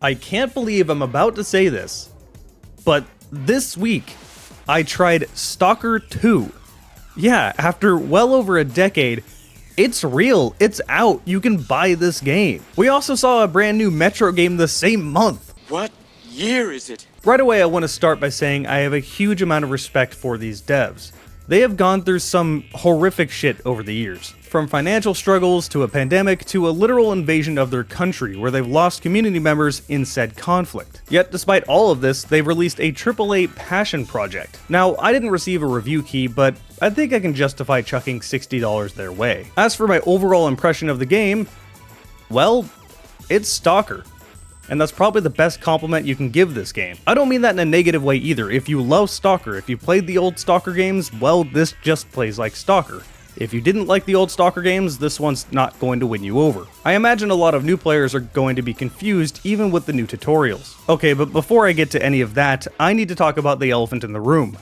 I can't believe I'm about to say this, but this week I tried Stalker 2. Yeah, after well over a decade, it's real, it's out, you can buy this game. We also saw a brand new Metro game the same month. What year is it? Right away, I want to start by saying I have a huge amount of respect for these devs. They have gone through some horrific shit over the years. From financial struggles to a pandemic to a literal invasion of their country where they've lost community members in said conflict. Yet despite all of this, they've released a AAA passion project. Now, I didn't receive a review key, but I think I can justify chucking $60 their way. As for my overall impression of the game, well, it's Stalker. And that's probably the best compliment you can give this game. I don't mean that in a negative way either. If you love Stalker, if you played the old Stalker games, well, this just plays like Stalker. If you didn't like the old Stalker games, this one's not going to win you over. I imagine a lot of new players are going to be confused even with the new tutorials. Okay, but before I get to any of that, I need to talk about the elephant in the room.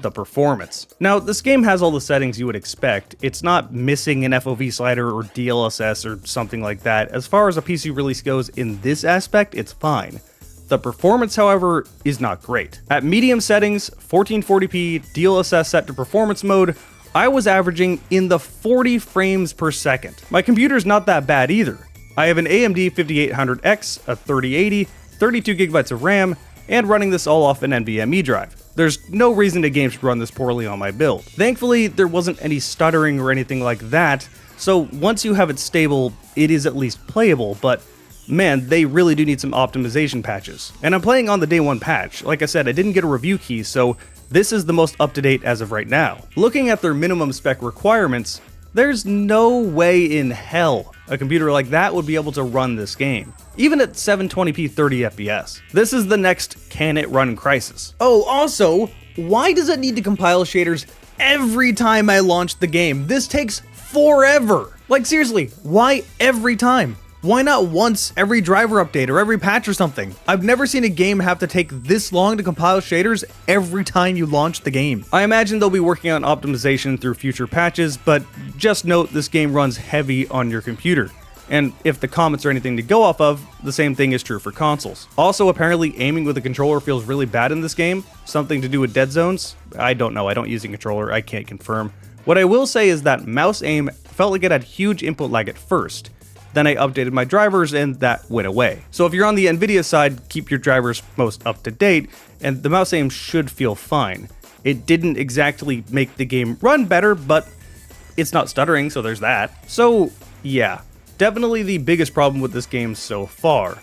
The performance. Now, this game has all the settings you would expect. It's not missing an FOV slider or DLSS or something like that. As far as a PC release goes in this aspect, it's fine. The performance, however, is not great. At medium settings, 1440p, DLSS set to performance mode, I was averaging in the 40 frames per second. My computer's not that bad either. I have an AMD 5800X, a 3080, 32GB of RAM, and running this all off an NVMe drive. There's no reason a game should run this poorly on my build. Thankfully, there wasn't any stuttering or anything like that, so once you have it stable, it is at least playable, but man, they really do need some optimization patches. And I'm playing on the day one patch. Like I said, I didn't get a review key, so this is the most up-to-date as of right now. Looking at their minimum spec requirements, there's no way in hell a computer like that would be able to run this game, even at 720p 30fps. This is the next can it run crisis. Oh, also, why does it need to compile shaders every time I launch the game? This takes forever. Like seriously, why every time? Why not once every driver update or every patch or something? I've never seen a game have to take this long to compile shaders every time you launch the game. I imagine they'll be working on optimization through future patches, but just note this game runs heavy on your computer. And if the comments are anything to go off of, the same thing is true for consoles. Also, apparently aiming with a controller feels really bad in this game. Something to do with dead zones? I don't know, I don't use a controller, I can't confirm. What I will say is that mouse aim felt like it had huge input lag at first. Then I updated my drivers and that went away. So if you're on the Nvidia side, keep your drivers most up to date, and the mouse aim should feel fine. It didn't exactly make the game run better, but it's not stuttering, so there's that. So yeah, definitely the biggest problem with this game so far.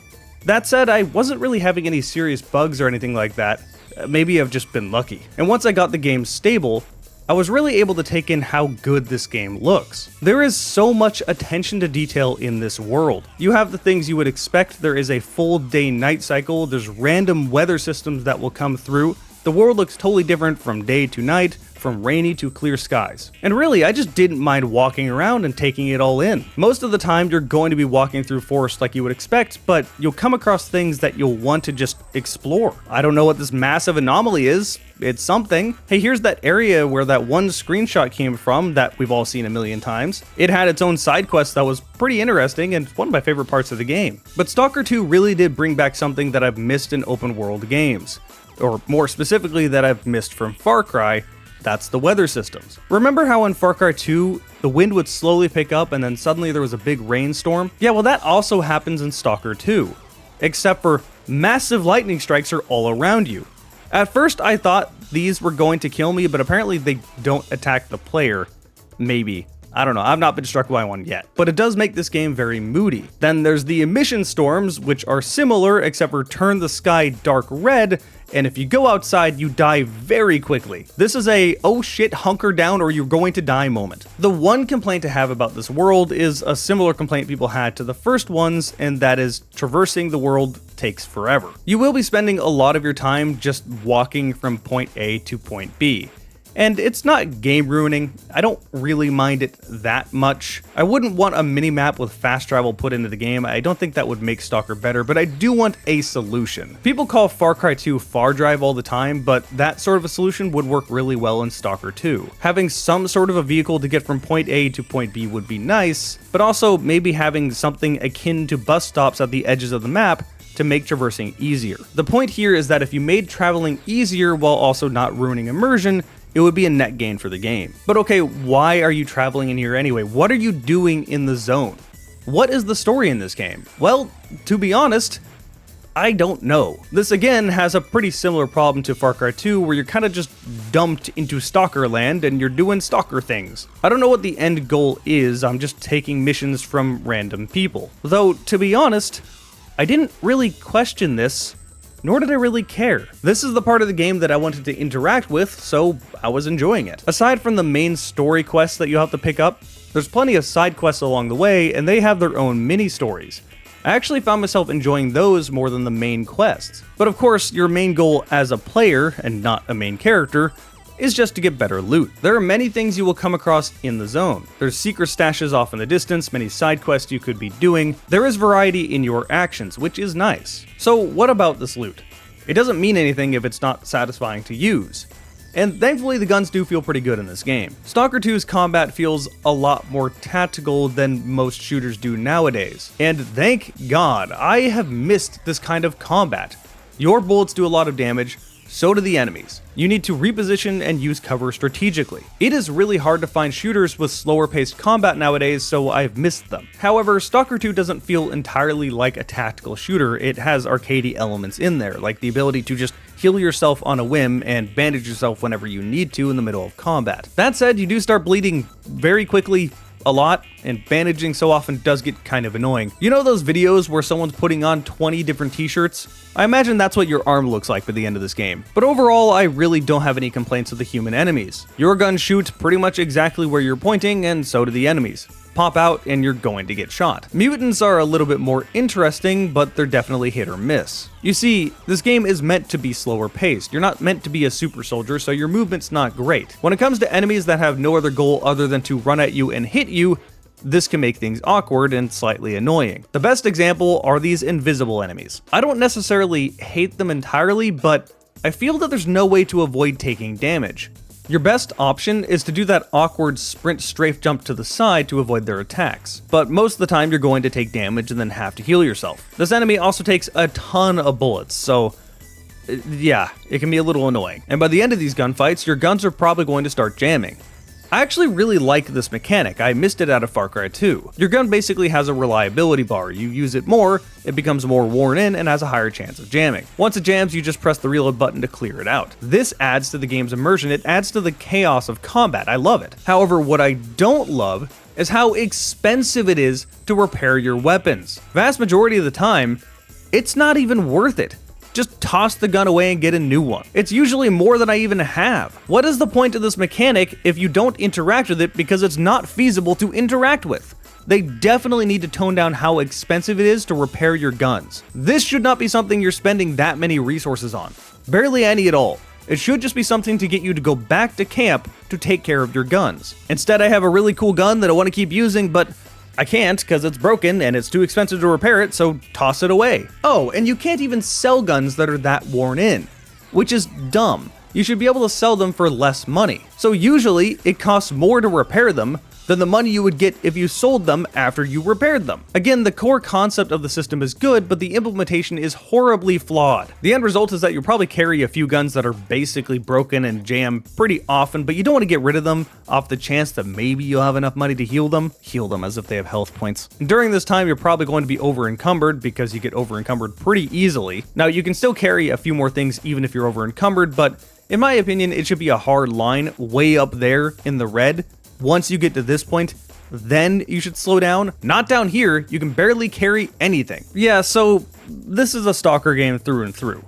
That said, I wasn't really having any serious bugs or anything like that. Maybe I've just been lucky. And once I got the game stable, I was really able to take in how good this game looks. There is so much attention to detail in this world. You have the things you would expect. There is a full day-night cycle, there's random weather systems that will come through. The world looks totally different from day to night, from rainy to clear skies. And really, I just didn't mind walking around and taking it all in. Most of the time, you're going to be walking through forest like you would expect, but you'll come across things that you'll want to just explore. I don't know what this massive anomaly is. It's something. Hey, here's that area where that one screenshot came from that we've all seen a million times. It had its own side quest that was pretty interesting and one of my favorite parts of the game. But Stalker 2 really did bring back something that I've missed in open world games. Or more specifically, that I've missed from Far Cry. That's the weather systems. Remember how in Far Cry 2, the wind would slowly pick up and then suddenly there was a big rainstorm? Yeah, well that also happens in Stalker 2. Except for massive lightning strikes are all around you. At first I thought these were going to kill me, but apparently they don't attack the player. Maybe. I don't know, I've not been struck by one yet. But it does make this game very moody. Then there's the emission storms, which are similar except for turn the sky dark red, and if you go outside, you die very quickly. This is a, oh shit, hunker down or you're going to die moment. The one complaint to have about this world is a similar complaint people had to the first ones, and that is traversing the world takes forever. You will be spending a lot of your time just walking from point A to point B. And it's not game ruining, I don't really mind it that much. I wouldn't want a mini-map with fast travel put into the game, I don't think that would make Stalker better, but I do want a solution. People call Far Cry 2 Far Drive all the time, but that sort of a solution would work really well in Stalker 2. Having some sort of a vehicle to get from point A to point B would be nice, but also maybe having something akin to bus stops at the edges of the map to make traversing easier. The point here is that if you made traveling easier while also not ruining immersion, it would be a net gain for the game. But okay, why are you traveling in here anyway? What are you doing in the zone? What is the story in this game? Well, to be honest, I don't know. This again has a pretty similar problem to Far Cry 2 where you're kind of just dumped into Stalker land and you're doing Stalker things. I don't know what the end goal is, I'm just taking missions from random people. Though, to be honest, I didn't really question this, nor did I really care. This is the part of the game that I wanted to interact with, so I was enjoying it. Aside from the main story quests that you have to pick up, there's plenty of side quests along the way, and they have their own mini-stories. I actually found myself enjoying those more than the main quests. But of course, your main goal as a player, and not a main character, is just to get better loot. There are many things you will come across in the zone. There's secret stashes off in the distance, many side quests you could be doing. There is variety in your actions, which is nice. So what about this loot? It doesn't mean anything if it's not satisfying to use. And thankfully the guns do feel pretty good in this game. Stalker 2's combat feels a lot more tactical than most shooters do nowadays. And thank God, I have missed this kind of combat. Your bullets do a lot of damage, so do the enemies. You need to reposition and use cover strategically. It is really hard to find shooters with slower paced combat nowadays, so I've missed them. However, Stalker 2 doesn't feel entirely like a tactical shooter. It has arcadey elements in there, like the ability to just heal yourself on a whim and bandage yourself whenever you need to in the middle of combat. That said, you do start bleeding very quickly, a lot, and bandaging so often does get kind of annoying. You know those videos where someone's putting on 20 different t-shirts? I imagine that's what your arm looks like by the end of this game. But overall, I really don't have any complaints with the human enemies. Your gun shoots pretty much exactly where you're pointing, and so do the enemies. Pop out and you're going to get shot. Mutants are a little bit more interesting, but they're definitely hit or miss. You see, this game is meant to be slower paced. You're not meant to be a super soldier, so your movement's not great. When it comes to enemies that have no other goal other than to run at you and hit you, this can make things awkward and slightly annoying. The best example are these invisible enemies. I don't necessarily hate them entirely, but I feel that there's no way to avoid taking damage. Your best option is to do that awkward sprint strafe jump to the side to avoid their attacks, but most of the time you're going to take damage and then have to heal yourself. This enemy also takes a ton of bullets, so yeah, it can be a little annoying. And by the end of these gunfights, your guns are probably going to start jamming. I actually really like this mechanic. I missed it out of Far Cry 2. Your gun basically has a reliability bar. You use it more, it becomes more worn in and has a higher chance of jamming. Once it jams, you just press the reload button to clear it out. This adds to the game's immersion. It adds to the chaos of combat. I love it. However, what I don't love is how expensive it is to repair your weapons. Vast majority of the time, it's not even worth it. Just toss the gun away and get a new one. It's usually more than I even have. What is the point of this mechanic if you don't interact with it because it's not feasible to interact with? They definitely need to tone down how expensive it is to repair your guns. This should not be something you're spending that many resources on. Barely any at all. It should just be something to get you to go back to camp to take care of your guns. Instead, I have a really cool gun that I want to keep using, but I can't because it's broken and it's too expensive to repair it, so toss it away. Oh, and you can't even sell guns that are that worn in, which is dumb. You should be able to sell them for less money. So usually, it costs more to repair them than the money you would get if you sold them after you repaired them. Again, the core concept of the system is good, but the implementation is horribly flawed. The end result is that you'll probably carry a few guns that are basically broken and jam pretty often, but you don't want to get rid of them off the chance that maybe you'll have enough money to heal them. Heal them as if they have health points. And during this time, you're probably going to be over-encumbered because you get over-encumbered pretty easily. Now, you can still carry a few more things even if you're over-encumbered, but in my opinion, it should be a hard line way up there in the red. Once you get to this point, then you should slow down. Not down here, you can barely carry anything. Yeah, so this is a Stalker game through and through.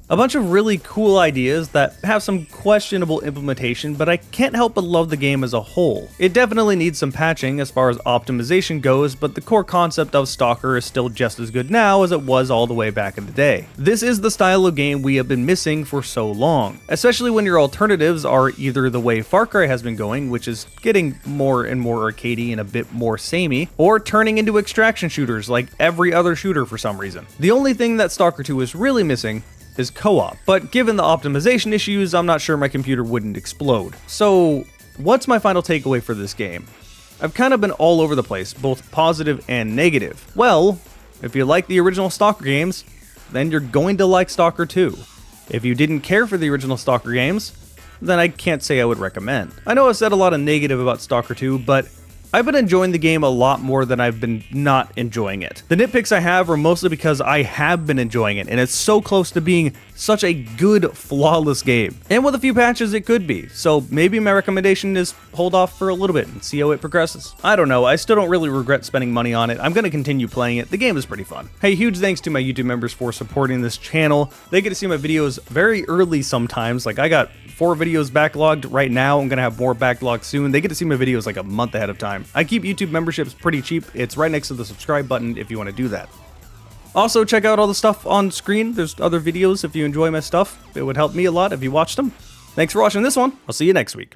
A bunch of really cool ideas that have some questionable implementation, but I can't help but love the game as a whole. It definitely needs some patching as far as optimization goes, but the core concept of Stalker is still just as good now as it was all the way back in the day. This is the style of game we have been missing for so long, especially when your alternatives are either the way Far Cry has been going, which is getting more and more arcadey and a bit more samey, or turning into extraction shooters like every other shooter for some reason. The only thing that Stalker 2 is really missing is co-op, but given the optimization issues, I'm not sure my computer wouldn't explode. So, what's my final takeaway for this game? I've kind of been all over the place, both positive and negative. Well, if you like the original Stalker games, then you're going to like Stalker 2. If you didn't care for the original Stalker games, then I can't say I would recommend. I know I've said a lot of negative about Stalker 2, but I've been enjoying the game a lot more than I've been not enjoying it. The nitpicks I have are mostly because I have been enjoying it, and it's so close to being such a good, flawless game. And with a few patches, it could be. So maybe my recommendation is hold off for a little bit and see how it progresses. I don't know, I still don't really regret spending money on it. I'm gonna continue playing it. The game is pretty fun. Hey, huge thanks to my YouTube members for supporting this channel. They get to see my videos very early sometimes. Like, I got 4 videos backlogged right now. I'm gonna have more backlogged soon. They get to see my videos like a month ahead of time. I keep YouTube memberships pretty cheap. It's right next to the subscribe button if you want to do that. Also, check out all the stuff on screen. There's other videos if you enjoy my stuff. It would help me a lot if you watched them. Thanks for watching this one. I'll see you next week.